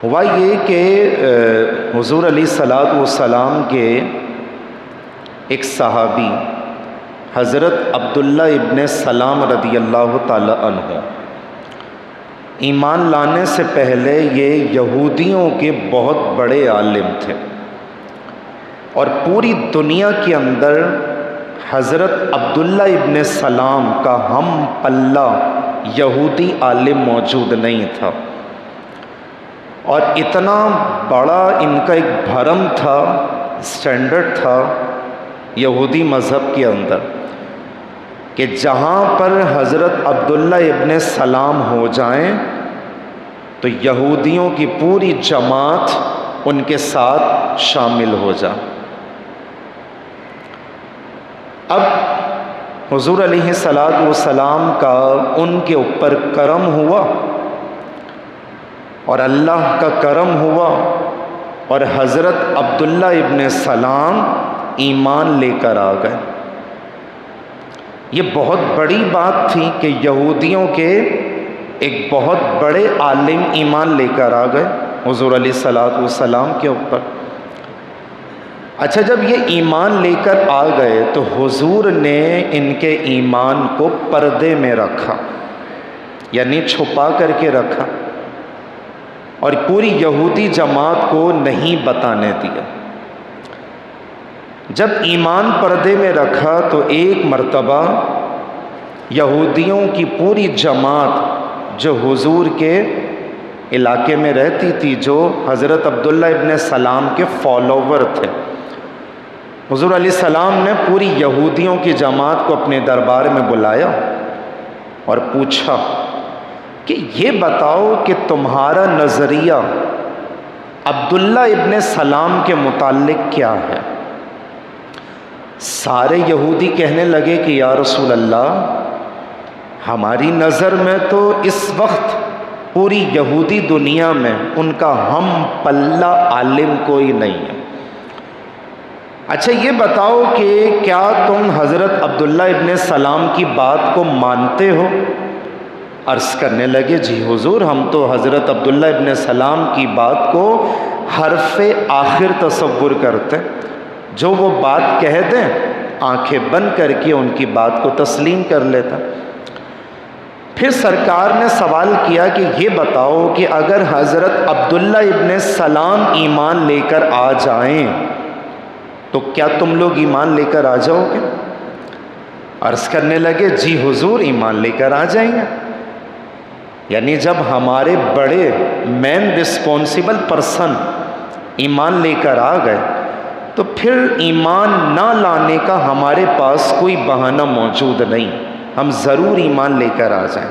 ہوا یہ کہ حضور علیہ الصلوۃ والسلام کے ایک صحابی حضرت عبداللہ ابن سلام رضی اللہ تعالی عنہ ایمان لانے سے پہلے یہ یہودیوں کے بہت بڑے عالم تھے، اور پوری دنیا کے اندر حضرت عبداللہ ابن سلام کا ہم پلہ یہودی عالم موجود نہیں تھا، اور اتنا بڑا ان کا ایک بھرم تھا، اسٹینڈرڈ تھا یہودی مذہب کے اندر کہ جہاں پر حضرت عبداللہ ابن سلام ہو جائیں تو یہودیوں کی پوری جماعت ان کے ساتھ شامل ہو جائے۔ اب حضور علیہ الصلوۃ والسلام کا ان کے اوپر کرم ہوا، اور اللہ کا کرم ہوا، اور حضرت عبداللہ ابن سلام ایمان لے کر آ گئے۔ یہ بہت بڑی بات تھی کہ یہودیوں کے ایک بہت بڑے عالم ایمان لے کر آ گئے حضور علیہ الصلوۃ والسلام کے اوپر۔ اچھا، جب یہ ایمان لے کر آ گئے تو حضور نے ان کے ایمان کو پردے میں رکھا، یعنی چھپا کر کے رکھا، اور پوری یہودی جماعت کو نہیں بتانے دیا۔ جب ایمان پردے میں رکھا تو ایک مرتبہ یہودیوں کی پوری جماعت جو حضور کے علاقے میں رہتی تھی، جو حضرت عبداللہ ابن سلام کے فالوور تھے، حضور علیہ السلام نے پوری یہودیوں کی جماعت کو اپنے دربار میں بلایا اور پوچھا کہ یہ بتاؤ کہ تمہارا نظریہ عبداللہ ابن سلام کے متعلق کیا ہے؟ سارے یہودی کہنے لگے کہ یا رسول اللہ، ہماری نظر میں تو اس وقت پوری یہودی دنیا میں ان کا ہم پلہ عالم کوئی نہیں ہے۔ اچھا، یہ بتاؤ کہ کیا تم حضرت عبداللہ ابن سلام کی بات کو مانتے ہو؟ عرض کرنے لگے جی حضور، ہم تو حضرت عبداللہ ابن سلام کی بات کو حرف آخر تصور کرتے ہیں، جو وہ بات کہہ دیں آنکھیں بند کر کے ان کی بات کو تسلیم کر لیتا۔ پھر سرکار نے سوال کیا کہ یہ بتاؤ کہ اگر حضرت عبداللہ ابن سلام ایمان لے کر آ جائیں تو کیا تم لوگ ایمان لے کر آ جاؤ گے؟ عرض کرنے لگے جی حضور، ایمان لے کر آ جائیں گے۔ یعنی جب ہمارے بڑے مین رسپانسبل پرسن ایمان لے کر آ گئے تو پھر ایمان نہ لانے کا ہمارے پاس کوئی بہانہ موجود نہیں، ہم ضرور ایمان لے کر آ جائیں۔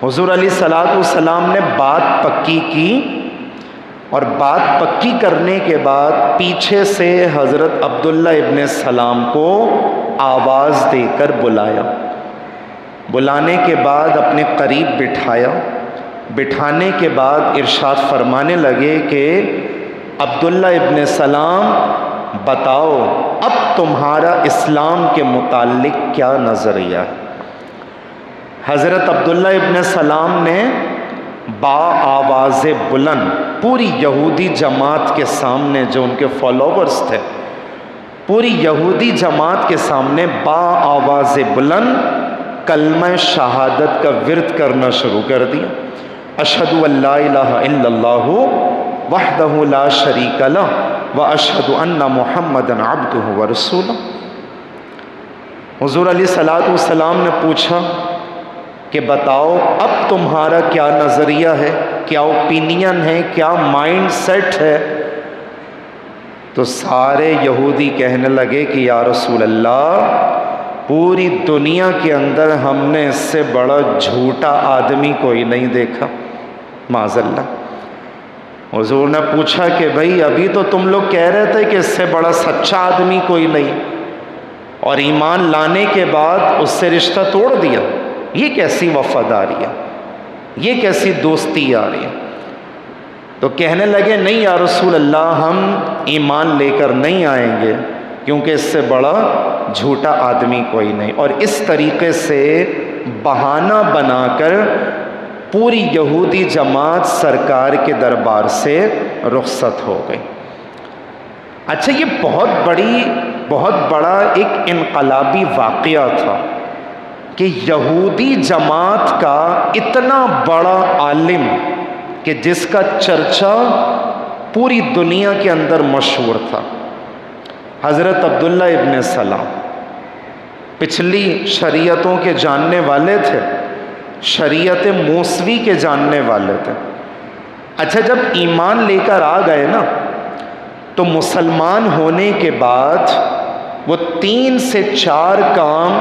حضور علیہ الصلوۃ والسلام نے بات پکی کی، اور بات پکی کرنے کے بعد پیچھے سے حضرت عبداللہ ابن سلام کو آواز دے کر بلایا۔ بلانے کے بعد اپنے قریب بٹھایا، بٹھانے کے بعد ارشاد فرمانے لگے کہ عبداللہ ابن سلام، بتاؤ اب تمہارا اسلام کے متعلق کیا نظریہ ہے؟ حضرت عبداللہ ابن سلام نے با آواز بلند پوری یہودی جماعت کے سامنے، جو ان کے فالوورز تھے، پوری یہودی جماعت کے سامنے با آواز بلند کلمہ شہادت کا ورد کرنا شروع کر دیا۔ اشہد ان لا الہ الا اللہ وحدہ لا شریک لہ واشہد ان محمدا عبدہ ورسولہ۔ حضور علیہ الصلوۃ والسلام نے پوچھا کہ بتاؤ اب تمہارا کیا نظریہ ہے، کیا اوپینین ہے، کیا مائنڈ سیٹ ہے؟ تو سارے یہودی کہنے لگے کہ یا رسول اللہ، پوری دنیا کے اندر ہم نے اس سے بڑا جھوٹا آدمی کوئی نہیں دیکھا، معاذ اللہ۔ حضور نے پوچھا کہ بھئی ابھی تو تم لوگ کہہ رہے تھے کہ اس سے بڑا سچا آدمی کوئی نہیں، اور ایمان لانے کے بعد اس سے رشتہ توڑ دیا، یہ کیسی وفاداری ہے، یہ کیسی دوستی آ رہی ہے؟ تو کہنے لگے نہیں یا رسول اللہ، ہم ایمان لے کر نہیں آئیں گے کیونکہ اس سے بڑا جھوٹا آدمی کوئی نہیں۔ اور اس طریقے سے بہانہ بنا کر پوری یہودی جماعت سرکار کے دربار سے رخصت ہو گئی۔ اچھا، یہ بہت بڑا ایک انقلابی واقعہ تھا کہ یہودی جماعت کا اتنا بڑا عالم کہ جس کا چرچا پوری دنیا کے اندر مشہور تھا، حضرت عبداللہ ابن سلام، پچھلی شریعتوں کے جاننے والے تھے، شریعت موسوی کے جاننے والے تھے۔ اچھا، جب ایمان لے کر آ گئے نا تو مسلمان ہونے کے بعد وہ 3 سے 4 کام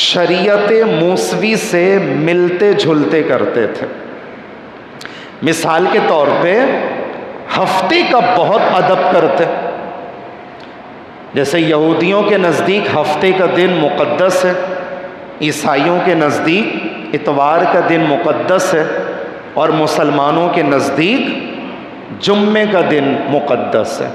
شریعت موسوی سے ملتے جھلتے کرتے تھے۔ مثال کے طور پہ ہفتے کا بہت ادب کرتے، جیسے یہودیوں کے نزدیک ہفتے کا دن مقدس ہے، عیسائیوں کے نزدیک اتوار کا دن مقدس ہے، اور مسلمانوں کے نزدیک جمعے کا دن مقدس ہے۔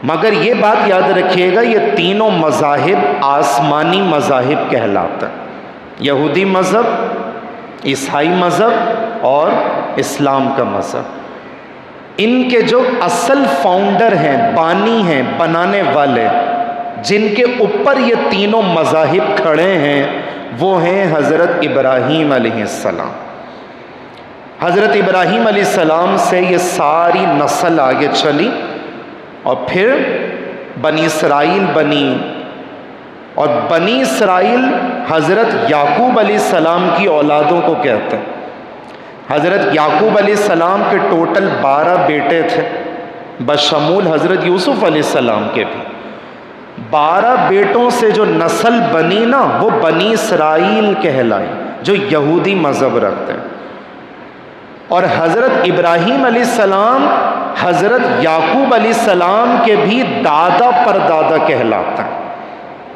مگر یہ بات یاد رکھیے گا، یہ تینوں مذاہب آسمانی مذاہب کہلاتے ہیں، یہودی مذہب، عیسائی مذہب اور اسلام کا مذہب۔ ان کے جو اصل فاؤنڈر ہیں، بانی ہیں، بنانے والے، جن کے اوپر یہ تینوں مذاہب کھڑے ہیں، وہ ہیں حضرت ابراہیم علیہ السلام۔ حضرت ابراہیم علیہ السلام سے یہ ساری نسل آگے چلی، اور پھر بنی اسرائیل بنی، اور بنی اسرائیل حضرت یعقوب علیہ السلام کی اولادوں کو کہتے ہیں۔ حضرت یعقوب علیہ السلام کے ٹوٹل 12 بیٹے تھے، بشمول حضرت یوسف علیہ السلام کے بھی۔ 12 بیٹوں سے جو نسل بنی نا، وہ بنی اسرائیل کہلائی، جو یہودی مذہب رکھتے ہیں۔ اور حضرت ابراہیم علیہ السلام حضرت یعقوب علیہ السلام کے بھی دادا پر دادا کہلاتا ہے،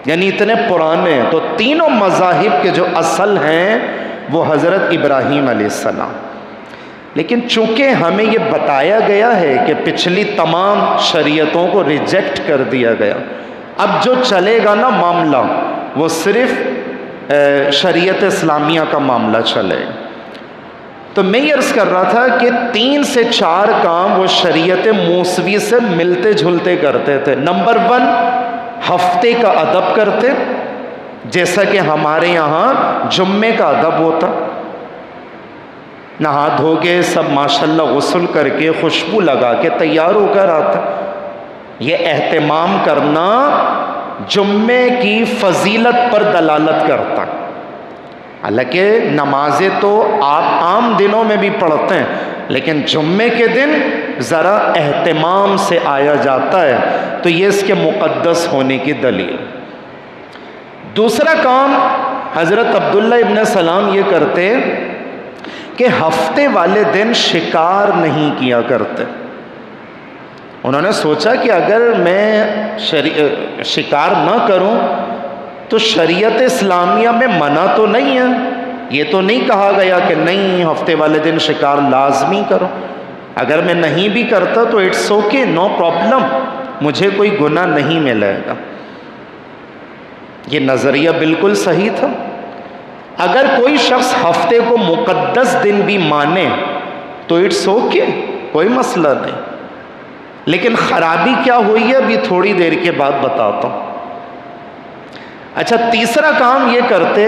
یعنی اتنے پرانے ہیں۔ تو تینوں مذاہب کے جو اصل ہیں وہ حضرت ابراہیم علیہ السلام۔ لیکن چونکہ ہمیں یہ بتایا گیا ہے کہ پچھلی تمام شریعتوں کو ریجیکٹ کر دیا گیا، اب جو چلے گا نا معاملہ، وہ صرف شریعت اسلامیہ کا معاملہ چلے گا۔ تو میں یہ عرض کر رہا تھا کہ 3 سے 4 کام وہ شریعت موسوی سے ملتے جھلتے کرتے تھے۔ نمبر 1، ہفتے کا ادب کرتے، جیسا کہ ہمارے یہاں جمعے کا ادب ہوتا، نہا دھو کے سب ماشاءاللہ غسل کر کے خوشبو لگا کے تیار ہو کر آتا۔ یہ اہتمام کرنا جمعے کی فضیلت پر دلالت کرتا۔ حالانکہ نمازیں تو آپ عام دنوں میں بھی پڑھتے ہیں، لیکن جمعے کے دن ذرا اہتمام سے آیا جاتا ہے، تو یہ اس کے مقدس ہونے کی دلیل۔ دوسرا کام حضرت عبداللہ ابن سلام یہ کرتے کہ ہفتے والے دن شکار نہیں کیا کرتے۔ انہوں نے سوچا کہ اگر میں شکار نہ کروں تو شریعت اسلامیہ میں منع تو نہیں ہے، یہ تو نہیں کہا گیا کہ نہیں ہفتے والے دن شکار لازمی کرو۔ اگر میں نہیں بھی کرتا تو اٹس اوکے، نو پرابلم، مجھے کوئی گناہ نہیں ملے گا۔ یہ نظریہ بالکل صحیح تھا۔ اگر کوئی شخص ہفتے کو مقدس دن بھی مانے تو اٹس اوکے، کوئی مسئلہ نہیں۔ لیکن خرابی کیا ہوئی ہے ابھی تھوڑی دیر کے بعد بتاتا ہوں۔ اچھا، تیسرا کام یہ کرتے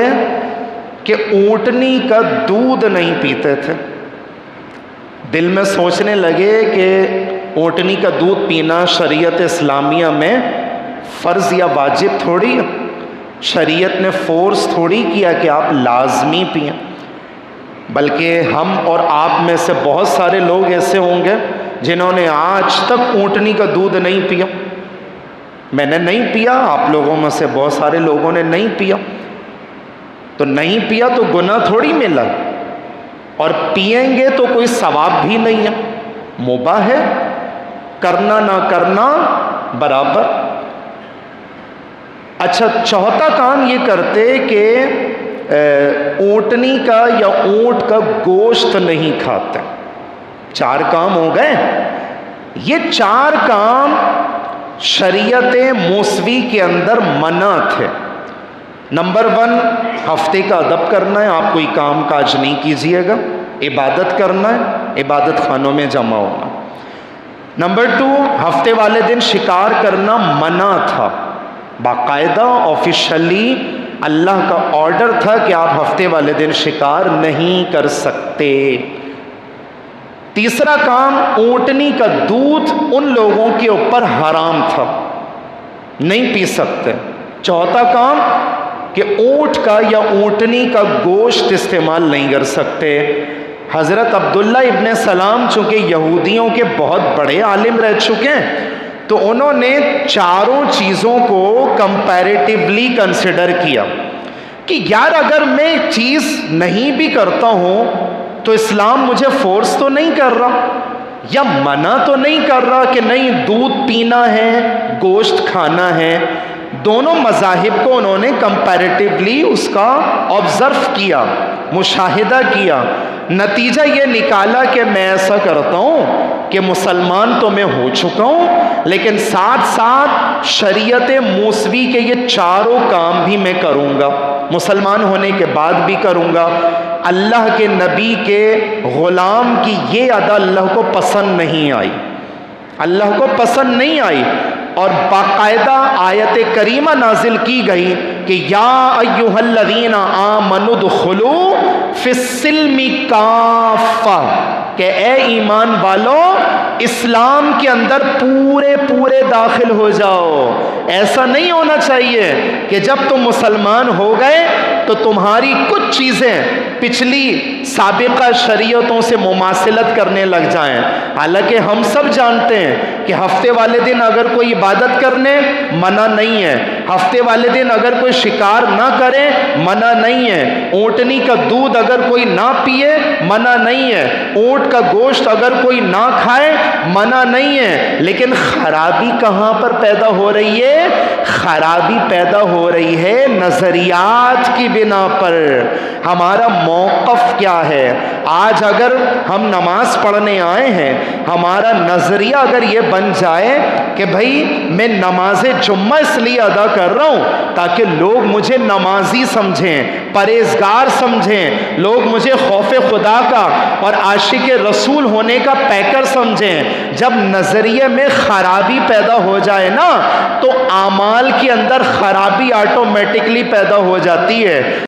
کہ اونٹنی کا دودھ نہیں پیتے تھے۔ دل میں سوچنے لگے کہ اونٹنی کا دودھ پینا شریعت اسلامیہ میں فرض یا واجب تھوڑی ہے، شریعت نے فورس تھوڑی کیا کہ آپ لازمی پئیں، بلکہ ہم اور آپ میں سے بہت سارے لوگ ایسے ہوں گے جنہوں نے آج تک اونٹنی کا دودھ نہیں پیا۔ میں نے نہیں پیا، آپ لوگوں میں سے بہت سارے لوگوں نے نہیں پیا، تو نہیں پیا تو گناہ تھوڑی ملا، اور پئیں گے تو کوئی ثواب بھی نہیں ہے، مباح ہے، کرنا نہ کرنا برابر۔ اچھا، چوتھا کام یہ کرتے کہ اونٹنی کا یا اونٹ کا گوشت نہیں کھاتے۔ 4 کام ہو گئے۔ یہ 4 کام شریعت موسوی کے اندر منع تھے، نمبر 1 ہفتے کا ادب کرنا ہے، آپ کوئی کام کاج نہیں کیجیے گا، عبادت کرنا ہے، عبادت خانوں میں جمع ہونا۔ نمبر 2 ہفتے والے دن شکار کرنا منع تھا، باقاعدہ آفیشلی اللہ کا آرڈر تھا کہ آپ ہفتے والے دن شکار نہیں کر سکتے۔ تیسرا کام، اونٹنی کا دودھ ان لوگوں کے اوپر حرام تھا، نہیں پی سکتے۔ چوتھا کام کہ اونٹ کا یا اونٹنی کا گوشت استعمال نہیں کر سکتے۔ حضرت عبداللہ ابن سلام چونکہ یہودیوں کے بہت بڑے عالم رہ چکے ہیں، تو انہوں نے چاروں چیزوں کو کمپیریٹیولی کنسیڈر کیا کہ یار اگر میں ایک چیز نہیں بھی کرتا ہوں تو اسلام مجھے فورس تو نہیں کر رہا یا منع تو نہیں کر رہا کہ نہیں دودھ پینا ہے، گوشت کھانا ہے۔ دونوں مذاہب کو انہوں نے کمپیریٹیولی اس کا آبزرو کیا، مشاہدہ کیا، نتیجہ یہ نکالا کہ میں ایسا کرتا ہوں کہ مسلمان تو میں ہو چکا ہوں، لیکن ساتھ ساتھ شریعت موسوی کے یہ چاروں کام بھی میں کروں گا، مسلمان ہونے کے بعد بھی کروں گا۔ اللہ کے نبی کے غلام کی یہ ادا اللہ کو پسند نہیں آئی، اللہ کو پسند نہیں آئی، اور باقاعدہ آیت کریمہ نازل کی گئی کہ یا ایھا الذین آمنوا ادخلوا فی السلم کافہ، کہ اے ایمان والو اسلام کے اندر پورے داخل ہو جاؤ۔ ایسا نہیں ہونا چاہیے کہ جب تم مسلمان ہو گئے تو تمہاری کچھ چیزیں پچھلی سابقہ شریعتوں سے مماثلت کرنے لگ جائیں۔ حالانکہ ہم سب جانتے ہیں کہ ہفتے والے دن اگر کوئی عبادت کرنے منع نہیں ہے، ہفتے والے دن اگر کوئی شکار نہ کرے منع نہیں ہے، اونٹنی کا دودھ اگر کوئی نہ پیے منع نہیں ہے، اونٹ کا گوشت اگر کوئی نہ کھائے منع نہیں ہے۔ لیکن خرابی کہاں پر پیدا ہو رہی ہے؟ خرابی پیدا ہو رہی ہے نظریات کی بنا پر۔ ہمارا موقف کیا ہے؟ آج اگر ہم نماز پڑھنے آئے ہیں، ہمارا نظریہ اگر یہ بن جائے کہ بھائی میں نماز جمعہ اس لیے ادا کر رہا ہوں تاکہ لوگ مجھے نمازی سمجھیں، پرہیزگار سمجھیں، لوگ مجھے خوف خدا کا اور عاشق رسول ہونے کا پیکر سمجھیں، جب نظریے میں خرابی پیدا ہو جائے نا تو اعمال کے اندر خرابی آٹومیٹکلی پیدا ہو جاتی ہے۔